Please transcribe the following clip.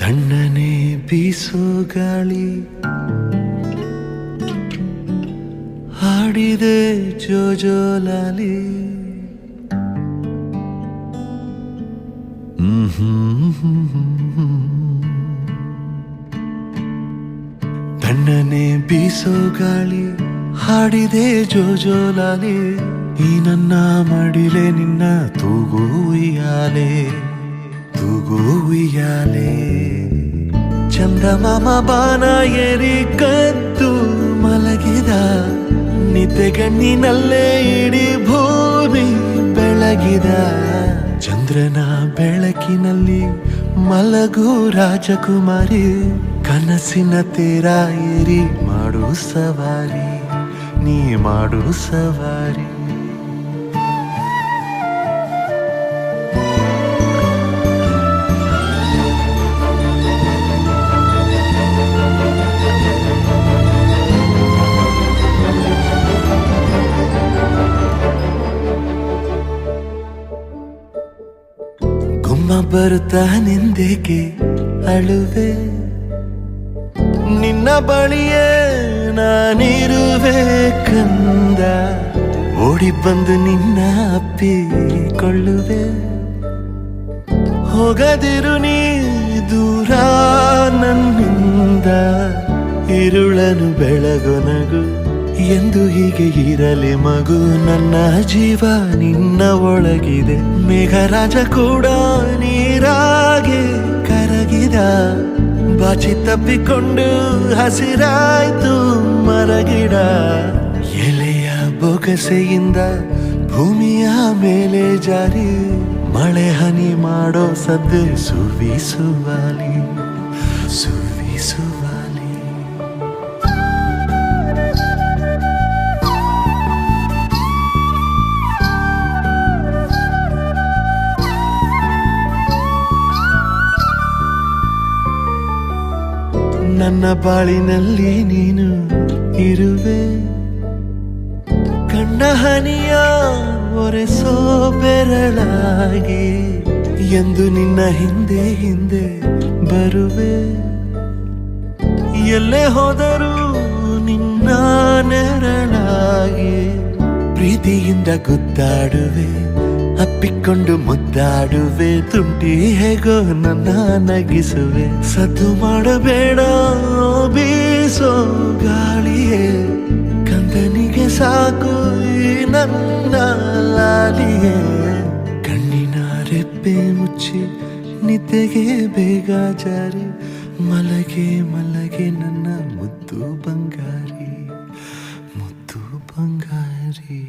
ತಣ್ಣನೆ ಬೀಸೋ ಗಾಳಿ ಹಾಡಿದೆ ಜೋಜೋಲಾಲಿ. ತಣ್ಣನೆ ಬೀಸೋ ಗಾಳಿ ಹಾಡಿದೆ ಜೋಜೋಲಾಲಿ. ಈ ನನ್ನ ಮಡಿಲೆ ನಿನ್ನ ತೂಗು ಉಯ್ಯಾಲೆ, ತೂಗು ಉಯ್ಯಾಲೆ. ಚಂದಮಾಮ ಬಾನ ಏರಿ ಕದ್ದು ಮಲಗಿದ, ನಿದ್ದೆಗಣ್ಣಿನಲ್ಲೇ ಇಡೀ ಭೂಮಿ ಬೆಳಗಿದ. ಚಂದ್ರನ ಬೆಳಕಿನಲ್ಲಿ ಮಲಗು ರಾಜಕುಮಾರಿ, ಕನಸಿನ ತೇರ ಏರಿ ಮಾಡು ಸವಾರಿ, ನೀ ಮಾಡು ಸವಾರಿ. ಗುಮ್ಮ ಬರುತ್ತಾ ನಿಂದೇಕೆ ಅಳುವೆ, ನಿನ್ನ ಬಳಿಯೇ ನಾನಿರುವೆ ಕಂದ. ಓಡಿ ಬಂದು ನಿನ್ನ ಅಪ್ಪಿಕೊಳ್ಳುವೆ, ಹೋಗದಿರು ನೀ ದೂರ ನನ್ನಿಂದ. ಇರುಳನು ಬೆಳಗೊನಗು ಎಂದು ಹೀಗೆ ಇರಲಿ ಮಗು. ನನ್ನ ಜೀವ ನಿನ್ನ ಒಳಗಿದೆ, ಮೇಘರಾಜ ಕೂಡ ನೀರಾಗೆ ಕರಗಿದ. ಬಾಚಿ ತಪ್ಪಿಕೊಂಡು ಹಸಿರಾಯ್ತು ಮರಗಿಡ. ಎಲೆಯ ಬೊಗಸೆಯಿಂದ ಭೂಮಿಯ ಮೇಲೆ ಜಾರಿ, ಮಳೆ ಹನಿ ಮಾಡೋ ಸದ್ದು ಸುವಿಸುವಾಲಿ, ಸುವಿಸುವಾಲಿ. ನನ್ನ ಬಾಳಿನಲ್ಲಿ ನೀನು ಇರುವೆ, ಕಣ್ಣ ಹನಿಯ ಒರೆಸೋ ಬೆರಳಾಗಿ. ಎಂದು ನಿನ್ನ ಹಿಂದೆ ಹಿಂದೆ ಬರುವೆ, ಎಲ್ಲೇ ಹೋದರೂ ನಿನ್ನ ನೆರಳಾಗಿ. ಪ್ರೀತಿಯಿಂದ ಗುದ್ದಾಡುವೆ, ಅಪ್ಪಿಕೊಂಡು ಮುದ್ದಾಡುವೆ. ತುಂಟಿ ಹೇಗೋ ನನ್ನ ನಗಿಸುವೆ, ಸದ್ದು ಮಾಡಬೇಡ ಬೀಸೋ ಗಾಳಿಯೇ. ಕಂದನಿಗೆ ಸಾಕು ಈ ನನ್ನ ಲಾಲಿಯೇ. ಕಣ್ಣಿನ ರೆಪ್ಪೆ ಮುಚ್ಚಿ ನಿದ್ದೆಗೆ ಬೇಗ ಜಾರಿ, ಮಲಗೆ ಮಲಗೆ ನನ್ನ ಮುದ್ದು ಬಂಗಾರಿ, ಮುದ್ದು ಬಂಗಾರಿ.